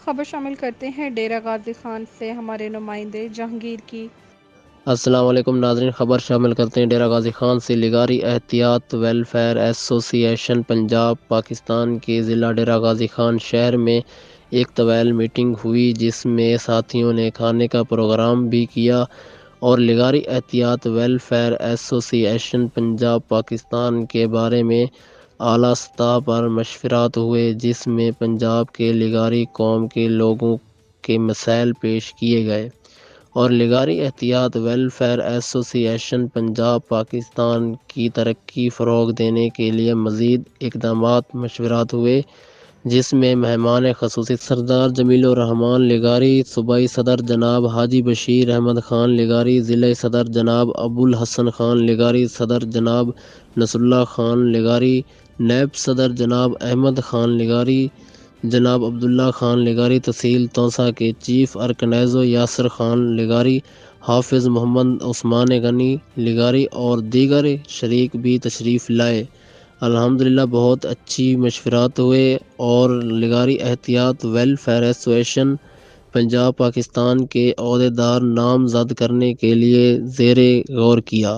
خبر شامل کرتے ہیں ڈیرaghazi خان سے ہمارے نمائندے جہانگیر کی۔ السلام علیکم ناظرین، خبر شامل کرتے ہیں ڈیرaghazi خان سے۔ لغاری اتحاد ویلفئر ایسوسی ایشن پنجاب پاکستان کے ضلع ڈیرaghazi خان شہر میں ایک طویل میٹنگ ہوئی، جس میں ساتھیوں نے کھانے کا پروگرام بھی کیا اور لغاری اتحاد ویلفئر ایسوسی ایشن پنجاب پاکستان کے بارے میں اعلیٰ سطح پر مشاورت ہوئے، جس میں پنجاب کے لغاری قوم کے لوگوں کے مسائل پیش کیے گئے اور لغاری اتحاد ویلفئر ایسوسی ایشن پنجاب پاکستان کی ترقی فروغ دینے کے لیے مزید اقدامات مشاورت ہوئے، جس میں مہمان خصوصی سردار جمیل الرحمان لغاری، صوبائی صدر جناب حاجی بشیر احمد خان لغاری، ضلعی صدر جناب ابو الحسن خان لغاری، صدر جناب نصر اللہ خان لغاری، نیب صدر جناب احمد خان لغاری، جناب عبداللہ خان لغاری، تحصیل توسہ کے چیف ارکنائزر یاسر خان لغاری، حافظ محمد عثمان غنی لغاری اور دیگر شریک بھی تشریف لائے۔ الحمدللہ بہت اچھی مشاورت ہوئے اور لغاری اتحاد ویلفئر ایسوسی پنجاب پاکستان کے عہدیدار نامزد کرنے کے لیے زیر غور کیا۔